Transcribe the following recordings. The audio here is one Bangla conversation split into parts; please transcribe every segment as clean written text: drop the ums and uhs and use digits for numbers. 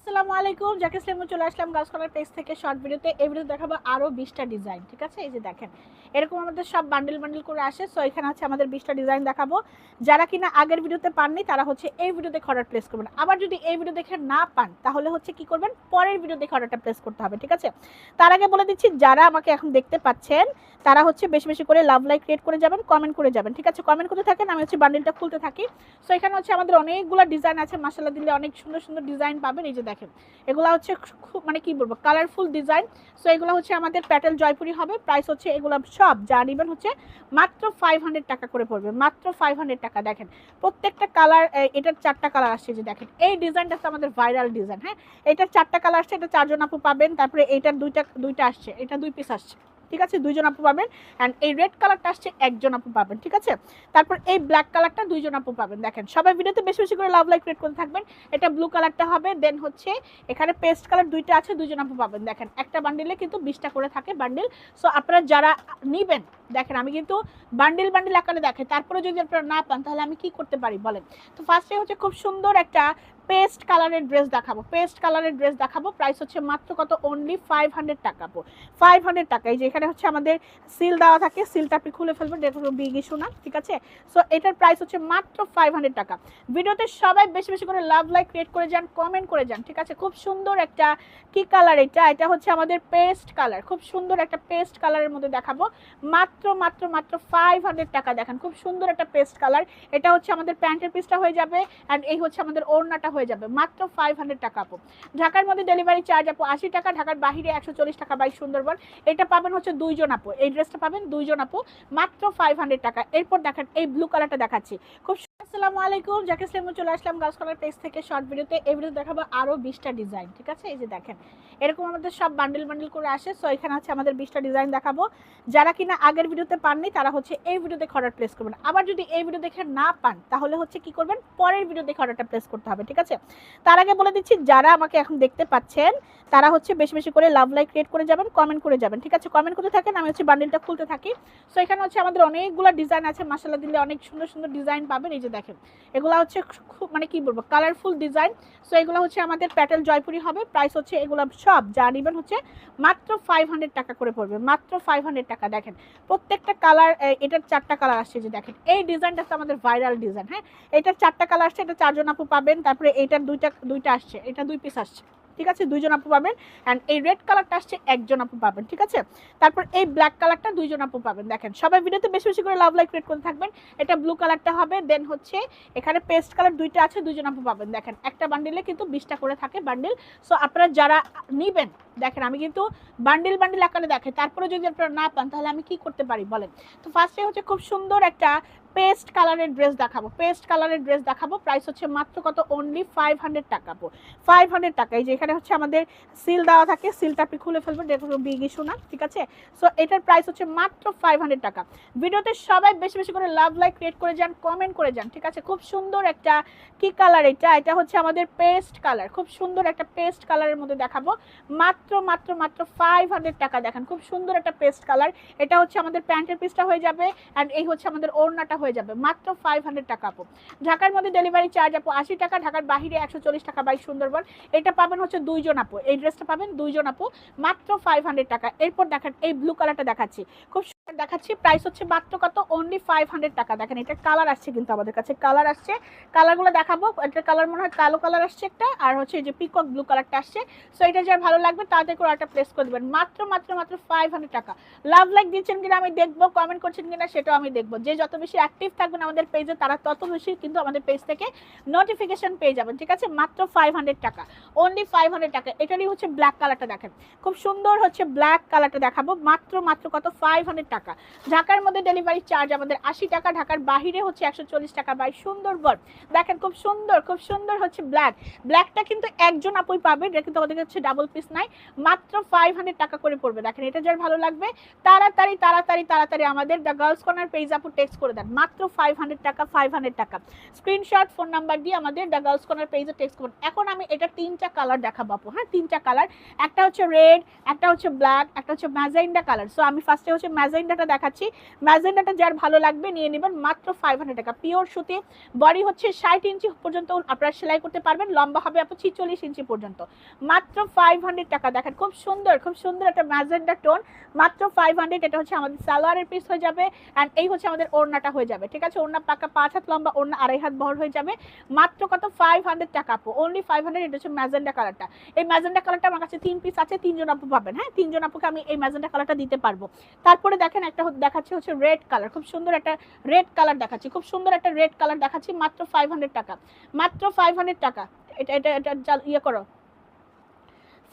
আসসালামু আলাইকুম, জাকির ইসলাম চলে আসলাম গার্লস কর্নার পেজ থেকে শর্ট ভিডিওতে। এই ভিডিওতে দেখাবো আরো 20টা ডিজাইন। ঠিক আছে, এই যে দেখেন এরকম আমাদের সব বান্ডেল বান্ডেল করে আসে। সো এখানে হচ্ছে আমাদের 20টা ডিজাইন দেখাবো। যারা কিনা আগের ভিডিওতে পাননি তারা হচ্ছে এই ভিডিওতে অর্ডার প্লেস করবেন। আবার যদি এই ভিডিও দেখে না পান তাহলে হচ্ছে কি করবেন, পরের ভিডিও দেখে অর্ডারটা প্লেস করতে হবে। ঠিক আছে, তার আগে বলে দিচ্ছি যারা আমাকে এখন দেখতে পাচ্ছেন তারা হচ্ছে বেশি বেশি করে লাভ লাইক ক্রিয়েট করে যাবেন, কমেন্ট করে যাবেন। ঠিক আছে, কমেন্ট করতে থাকেন, আমি হচ্ছে বান্ডেলটা খুলতে থাকি। সো এখানে হচ্ছে আমাদের অনেকগুলো ডিজাইন আছে, মাশাআল্লাহ দিলে অনেক সুন্দর সুন্দর ডিজাইন পাবেন। এই যে দেখেন এগুলো হচ্ছে খুব মানে কি বলবো কালারফুল ডিজাইন। সো এগুলো হচ্ছে আমাদের প্যাটেল জয়পুরি হবে। প্রাইস হচ্ছে এগুলো সব যা নেবেন হচ্ছে মাত্র 500 টাকা করে পড়বে, মাত্র 500 টাকা। দেখেন প্রত্যেকটা কালার, এটার 4টা কালার আসছে। যে দেখেন এই ডিজাইনটা হচ্ছে আমাদের ভাইরাল ডিজাইন। হ্যাঁ, এটার 4টা কালার আসছে, এটা 4জন আপু পাবেন। তারপরে এইটার দুইটা আসছে, এটা 2 পিস আসছে। ঠিক আছে, 2জন আপু পাবেন। অ্যান্ড এই রেড কালারটা আসছে, 1জন আপু পাবেন। ঠিক আছে, তারপর এই ব্ল্যাক কালারটা 2জন আপু পাবেন। দেখেন সবাই ভিডিওতে বেশি বেশি করে লাভ লাইক ক্রিয়েট করতে থাকবেন। এটা ব্লু কালারটা হবে। দেন হচ্ছে এখানে পেস্ট কালার 2টা আছে, 2জন আপু পাবেন। দেখেন একটা বান্ডিলে কিন্তু 20টা করে থাকে বান্ডিল। সো আপনারা যারা নিবেন, দেখেন আমি কিন্তু বান্ডিল বান্ডিল আকারে দেখাই, তারপরে যদি আপনারা না পান তাহলে আমি কি করতে পারি বলেন। তো ফার্স্টে হচ্ছে খুব সুন্দর একটা পেস্ট কালারের ড্রেস দেখাবো। পেস্ট কালারের ড্রেস দেখাবো, প্রাইস হচ্ছে মাত্র কত, অনলি 500 টাকা। 500 টাকা। এই যে এখানে হচ্ছে আমাদের সিল দেওয়া থাকে, সিলটা আপনি খুলে ফেলবেন, এটা কোনো বিগ ইস্যু না। ঠিক আছে, সো এটার প্রাইস হচ্ছে মাত্র 500 টাকা। ভিডিওতে সবাই বেশি বেশি করে লাভ লাইক ক্রিয়েট করে যান, কমেন্ট করে যান। ঠিক আছে, খুব সুন্দর একটা কি কালার, এটা হচ্ছে আমাদের পেস্ট কালার। খুব সুন্দর একটা পেস্ট কালারের মধ্যে দেখাবো, মাত্র মাত্র মাত্র 500 টাকা। দেখেন খুব সুন্দর একটা পেস্ট কালার। এটা হচ্ছে আমাদের প্যান্টের পিসটা হয়ে যাবে, অ্যান্ড এই হচ্ছে আমাদের ওড়নাটা হয়ে যাবে, মাত্র 500 টাকা আপু। ঢাকার মধ্যে ডেলিভারি চার্জ আপু 80 টাকা, ঢাকার বাইরে 140 টাকা বাই সুন্দরবন। এটা পাবেন হচ্ছে 2জন আপু, এই ড্রেসটা পাবেন 2জন আপু, মাত্র 500 টাকা। এরপর দেখেন এই ব্লু কালারটা দেখাচ্ছি। খুব আসসালামু আলাইকুম, জাকির ইসলাম চলে আসলাম গার্লস কর্নার পেজ থেকে শর্ট ভিডিওতে। এই ভিডিওতে দেখাবো আরো 20টা ডিজাইন। ঠিক আছে, এই যে দেখেন এরকম আমাদের সব বান্ডেল বান্ডেল করে আসে। সো এখানে আছে আমাদের 20টা ডিজাইন দেখাবো। যারা কিনা আগের ভিডিওতে পাননি তারা হচ্ছে এই ভিডিও দেখে অর্ডার প্লেস করবেন। আবার যদি এই ভিডিও দেখে না পান তাহলে হচ্ছে কি করবেন, পরের ভিডিও দেখে অর্ডারটা প্লেস করতে হবে। ঠিক আছে, তার আগে বলে দিচ্ছি যারা আমাকে এখন দেখতে পাচ্ছেন তারা হচ্ছে বেশি বেশি করে লাভ লাইক ক্রিয়েট করে যাবেন, কমেন্ট করে যাবেন। ঠিক আছে, কমেন্ট করতে থাকেন, আমি হচ্ছে বান্ডেলটা খুলতে থাকি। সো এখানে হচ্ছে আমাদের অনেকগুলো ডিজাইন আছে, মাশাআল্লাহ দিলে অনেক সুন্দর সুন্দর ডিজাইন পাবেন। এই যে দেখেন এগুলো হচ্ছে খুব মানে কি বলবো কালারফুল ডিজাইন। সো এগুলো হচ্ছে আমাদের প্যাটেল জয়পুরি হবে। প্রাইস হচ্ছে এগুলো সব যা নেবেন হচ্ছে মাত্র 500 টাকা করে পড়বে, মাত্র 500 টাকা। দেখেন প্রত্যেকটা কালার, এটার 4টা কালার আসছে। যে দেখেন এই ডিজাইনটা হচ্ছে আমাদের ভাইরাল ডিজাইন। হ্যাঁ, এটার 4টা কালার আসছে, এটা 4জন আপু পাবেন। তারপরে এইটার দুইটা আসছে, এটা 2 পিস আসছে। ঠিক আছে, 2জন আপু পাবেন। অ্যান্ড এই রেড কালারটা আসছে, 1জন আপু পাবেন। ঠিক আছে, তারপর এই ব্ল্যাক কালারটা 2জন আপু পাবেন। দেখেন সবাই ভিডিওতে বেশি বেশি করে লাভ লাইক ক্রিয়েট করতে থাকবেন। এটা ব্লু কালারটা হবে। দেন হচ্ছে এখানে পেস্ট কালার 2টা আছে, 2জন আপু পাবেন। দেখেন একটা বান্ডিলে কিন্তু 20টা করে থাকে বান্ডিল। সো আপনারা যারা নিবেন, দেখেন আমি কিন্তু বান্ডিল বান্ডিল আকারে দেখাই, তারপরে যদি আপনারা না পান তাহলে আমি কি করতে পারি বলেন। তো ফার্স্টে হচ্ছে খুব সুন্দর একটা পেস্ট কালারের ড্রেস দেখাবো। পেস্ট কালারের ড্রেস দেখাবো, প্রাইস হচ্ছে মাত্র কত, অনলি 500 টাকা। 500 টাকা। এই যে এখানে হচ্ছে আমাদের সিল দেওয়া থাকে, সিলটা আপনি খুলে ফেলবেন, এটা কোনো বিগ ইস্যু না। ঠিক আছে, সো এটার প্রাইস হচ্ছে মাত্র 500 টাকা। ভিডিওতে সবাই বেশি বেশি করে লাভ লাইক ক্রিয়েট করে যান, কমেন্ট করে যান। ঠিক আছে, খুব সুন্দর একটা কি কালার, এটা হচ্ছে আমাদের পেস্ট কালার। খুব সুন্দর একটা পেস্ট কালারের মধ্যে দেখাবো, মাত্র মাত্র মাত্র 500 টাকা। দেখেন খুব সুন্দর একটা পেস্ট কালার। এটা হচ্ছে আমাদের প্যান্টের পিসটা হয়ে যাবে, অ্যান্ড এই হচ্ছে আমাদের ওড়নাটা হয়ে যাবে, মাত্র 500 টাকা আপু। ঢাকার মধ্যে ডেলিভারি চার্জ আপু 80 টাকা, ঢাকার বাইরে 140 টাকা বাই সুন্দরবন। এটা পাবেন হচ্ছে 2জন আপু, এই ড্রেসটা পাবেন 2জন আপু, মাত্র 500 টাকা। এরপর দেখেন এই ব্লু কালারটা দেখাচ্ছি, খুব সুন্দর দেখাচ্ছি। প্রাইস হচ্ছে মাত্র কত, অনলি 500 টাকা। দেখেন এটা কালার আসছে, কিন্তু আমাদের কাছে কালার আসছে, কালারগুলো দেখাবো। এটার কালার মনে হয় কালো কালার আসছে একটা, আর হচ্ছে এই যে পিকক ব্লু কালারটা আসছে। সো এটা যার ভালো লাগবে তাদের করে একটা প্লেস করে দেবেন, মাত্র মাত্র মাত্র 500 টাকা। লাভ লাইক দিচ্ছেন কিনা আমি দেখবো, কমেন্ট করছেন কিনা সেটাও আমি দেখবো। যে যত বেশি অ্যাক্টিভ থাকবেন আমাদের পেজে তারা তত বেশি কিন্তু আমাদের পেজ থেকে নোটিফিকেশন পেয়ে যাবেন। ঠিক আছে, মাত্র 500 টাকা, অনলি 500 টাকা। এটারই হচ্ছে ব্ল্যাক কালারটা দেখেন, খুব সুন্দর হচ্ছে ব্ল্যাক কালারটা দেখাবো, মাত্র মাত্র কত, 500 টাকা। ঢাকার মধ্যে ডেলিভারি চার্জ আমাদের 80 টাকা, ঢাকার বাহিরে হচ্ছে 140 টাকা বাই সুন্দরবন। দেখেন খুব সুন্দর, খুব সুন্দর হচ্ছে ব্ল্যাক। ব্ল্যাকটা কিন্তু 1জন আপুই পাবে, এটা কিন্তু আমাদের কাছে ডাবল পিস নাই, মাত্র 500 টাকা করে পড়বে। দেখেন এটা যার ভালো লাগবে তাড়াতাড়ি তাড়াতাড়ি তাড়াতাড়ি আমাদের দ্য গার্লস কর্নার পেজ আপু টেক্সট করে দেন, মাত্র 500 টাকা। 500 টাকা স্ক্রিনশট ফোন নাম্বার দিয়ে আমাদের দ্য গার্লস কর্নার পেজে টেক্সট করুন। এখন আমি এটা 3 তিনটা কালার দেখাবো আপু, হ্যাঁ তিনটা কালার, একটা হচ্ছে রেড, একটা হচ্ছে ব্ল্যাক, একটা হচ্ছে ম্যাজেন্ডা কালার। সো আমি ফার্স্টে হচ্ছে ম্যাজেন্ডাটা দেখাচ্ছি, ম্যাজেন্ডাটা যার ভালো লাগবে নিয়ে নেবেন মাত্র 500 টাকা। পিওর সুতি, বডি হচ্ছে 60 ইঞ্চি পর্যন্ত আপনারা সেলাই করতে পারবেন, লম্বা হবে আপু 46 ইঞ্চি পর্যন্ত, মাত্র 500 টাকা। দেখেন খুব সুন্দর একটা ম্যাজেন্ডা টোন, মাত্র 500। এটা হচ্ছে আমাদের সালোয়ারের পিস হয়ে যাবে, অ্যান্ড এই হচ্ছে আমাদের ওড়নাটা হয়ে যাবে, ঠিক আছে। ওড়না পাকা 5 হাত লম্বা, ওড়না 2.5 হাত বহর হয়ে যাবে, মাত্র কত 500 টাকা আপু, অনলি 500। এটা হচ্ছে ম্যাজেন্ডা কালারটা। এই ম্যাজেন্ডা কালারটা আমার কাছে 3 পিস আছে, 3 জন আপু পাবেন, হ্যাঁ 3 জন আপুকে আমি এই ম্যাজেন্ডা কালারটা দিতে পারবো। তারপরে দেখেন একটা দেখাচ্ছি হচ্ছে রেড কালার, খুব সুন্দর একটা রেড কালার দেখাচ্ছি, খুব সুন্দর একটা রেড কালার দেখাচ্ছি, মাত্র 500 টাকা, মাত্র 500 টাকা। এটা এটা এটা ইয়ে করো,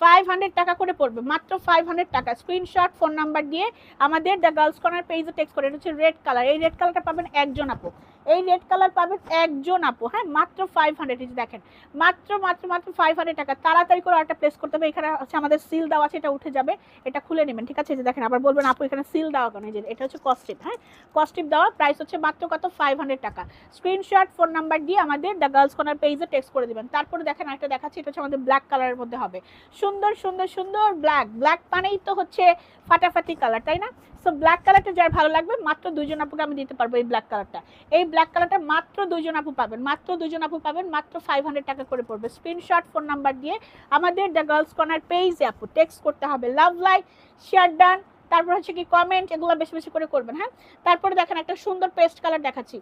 500 টাকা করে পড়বে, মাত্র 500 টাকা। স্ক্রিনশট ফোন নাম্বার দিয়ে আমাদের দ্য গার্লস কর্নার পেজে টেক্সট করে। এটা হচ্ছে রেড কালার, এই রেড কালারটা পাবেন একজন আপু, এই রেড কালার পাবেন একজন আপু, হ্যাঁ মাত্র 500। এই যে দেখেন মাত্র মাত্র মাত্র 500 টাকা। তাড়াতাড়ি করে অর্ডারটা প্লেস করতে হবে। এখানে হচ্ছে আমাদের সিল দেওয়া আছে, এটা উঠে যাবে, এটা খুলে নেবেন, ঠিক আছে। এই যে দেখেন, আবার বলবেন আপু এখানে সিল দেওয়া কেন, এই যে এটা হচ্ছে কস্টিপ, হ্যাঁ কস্টিপ দেওয়া, প্রাইস হচ্ছে মাত্র কত 500 টাকা। স্ক্রিনশট ফোন নাম্বার দিয়ে আমাদের দ্য গার্লস কর্নার পেজে টেক্সট করে দিবেন। তারপরে দেখেন একটা দেখাচ্ছি, এটা হচ্ছে আমাদের ব্ল্যাক কালারের মধ্যে হবে, সুন্দর সুন্দর সুন্দর ব্ল্যাক, ব্ল্যাক মানেই তো হচ্ছে ফাটাফাটি কালার, তাই না। সো ব্ল্যাক কালারটা যার ভালো লাগবে মাত্র 2 জন আপুকে আমি দিতে পারবো এই ব্ল্যাক কালারটা। এই ব্ল্যাক কালারটা মাত্র 2 জন আপু পাবেন, মাত্র 2 জন আপু পাবেন, মাত্র 500 টাকা করে পড়বে। স্ক্রিনশট ফোন নাম্বার দিয়ে আমাদের দ্য গার্লস কর্নার পেজে আপু টেক্সট করতে হবে, লাভ লাইক শেয়ার ডান, তারপর হচ্ছে কি কমেন্ট, এগুলো বেশি বেশি করে করবেন, হ্যাঁ। তারপরে দেখেন একটা সুন্দর পেস্ট কালার দেখাচ্ছি,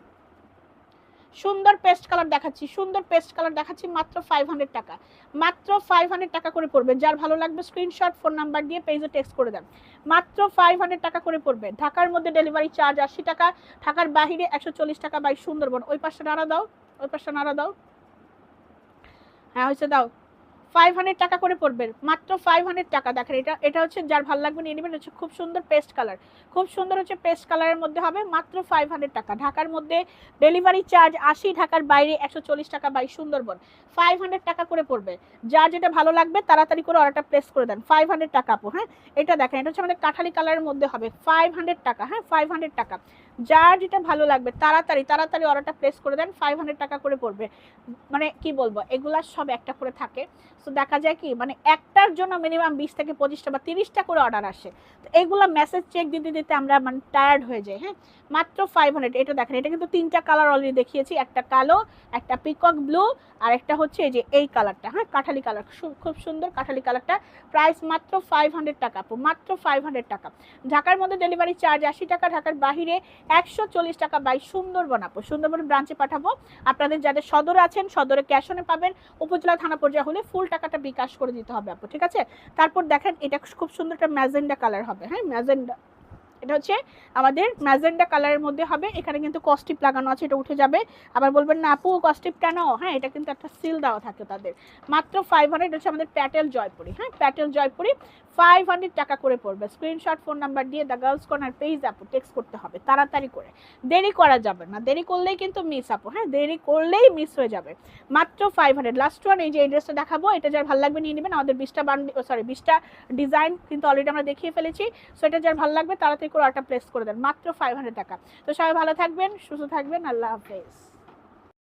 সুন্দর পেস্ট কালার দেখাচ্ছি, সুন্দর পেস্ট কালার দেখাচ্ছি, মাত্র 500 টাকা, মাত্র 500 টাকা করে পড়বে। যার ভালো লাগবে স্ক্রিনশট ফোন নাম্বার দিয়ে পেজে টেক্সট করে দেন, মাত্র 500 টাকা করে পড়বে। ঢাকার মধ্যে ডেলিভারি চার্জ 80 টাকা, ঢাকার বাহিরে 140 টাকা বাই সুন্দরবন। ওই পাশে নাড়া দাও, ওই পাশে নাড়া দাও, হ্যাঁ হয়েছে দাও। 500 টাকা করে পড়বে, মাত্র 500 টাকা। দেখেন এটা এটা হচ্ছে যার ভালো লাগবে নিয়ে নেবেন, হচ্ছে খুব সুন্দর পেস্ট কালার, খুব সুন্দর হচ্ছে পেস্ট কালারের মধ্যে হবে, মাত্র 500 টাকা। ঢাকার মধ্যে ডেলিভারি চার্জ 80, ঢাকার বাইরে 140 টাকা বাই সুন্দরবন। 500 টাকা করে পড়বে। যার যেটা ভালো লাগবে তাড়াতাড়ি করে অর্ডারটা প্লেস করে দেন। 500 টাকা আপু, হ্যাঁ এটা দেখেন, এটা হচ্ছে আমাদের কাঠালি কালারের মধ্যে হবে, 500 টাকা, হ্যাঁ 500 টাকা। যার যেটা ভালো লাগবে তাড়াতাড়ি তাড়াতাড়ি অর্ডারটা প্লেস করে দেন, 500 টাকা করে পড়বে। মানে কি বলবো, এগুলা সব একটা করে থাকে, তো দেখা যায় কি মানে একটার জন্য মিনিমাম 20 থেকে 25টা বা 30টা করে অর্ডার আসে, তো এইগুলা মেসেজ চেক দিতে দিতে আমরা মানে টায়ার্ড হয়ে যাই, হ্যাঁ। মাত্র 500। এটা দেখেন, এটা কিন্তু 3টা কালার অলরেডি দেখিয়েছি, একটা কালো, একটা পিকক ব্লু, আর একটা হচ্ছে এই যে এই কালারটা, হ্যাঁ কাঠালি কালার, খুব সুন্দর কাঠালি কালারটা। প্রাইস মাত্র 500 টাকা আপু, মাত্র 500 টাকা। ঢাকার মধ্যে ডেলিভারি চার্জ 80 টাকা, ঢাকার বাহিরে 140 টাকা বাই সুন্দরবন আপু। সুন্দরবন ব্রাঞ্চে পাঠাবো। আপনাদের যাদের সদরে আছেন সদরে ক্যাশ অনে পাবেন, উপজেলা থানা পর্যায়ে হলে ফুল টাকাটা বিকাশ করে দিতে হবে আপু, ঠিক আছে। তারপর দেখেন এটা খুব সুন্দর একটা ম্যাজেন্ডা কালার হবে, হ্যাঁ ম্যাজেন্ডা, এটা হচ্ছে আমাদের ম্যাজেন্ডা কালারের মধ্যে হবে। এখানে কিন্তু কস্টিপ লাগানো আছে, এটা উঠে যাবে। আবার বলবেন না আপু কস্টিপ কেন, হ্যাঁ এটা কিন্তু একটা সিল দেওয়া থাকে তাদের, মাত্র 500। হচ্ছে আমাদের প্যাটেল জয়পুরি, হ্যাঁ প্যাটেল জয়পুরি, 500 টাকা করে পড়বে। স্ক্রিনশট ফোন নাম্বার দিয়ে দ্য গার্লস কর্নার পেজ আপু টেক্সট করতে হবে তাড়াতাড়ি করে, দেরি করা যাবে না, দেরি করলেই কিন্তু মিস আপু, হ্যাঁ দেরি করলেই মিস হয়ে যাবে। মাত্র 500। লাস্ট ওয়ান এই যে এই ড্রেসটা দেখাবো, এটা যার ভালো লাগবে নিয়ে নেবেন। আমাদের 20টা সরি 20টা ডিজাইন কিন্তু অলরেডি আমরা দেখিয়ে ফেলেছি, সো এটা যার ভালো লাগবে তাড়াতাড়ি করে অর্ডার প্লেস করে দেন, মাত্র 500 টাকা। তো সবাই ভালো থাকবেন, সুস্থ থাকবেন, আল্লাহ হাফেজ।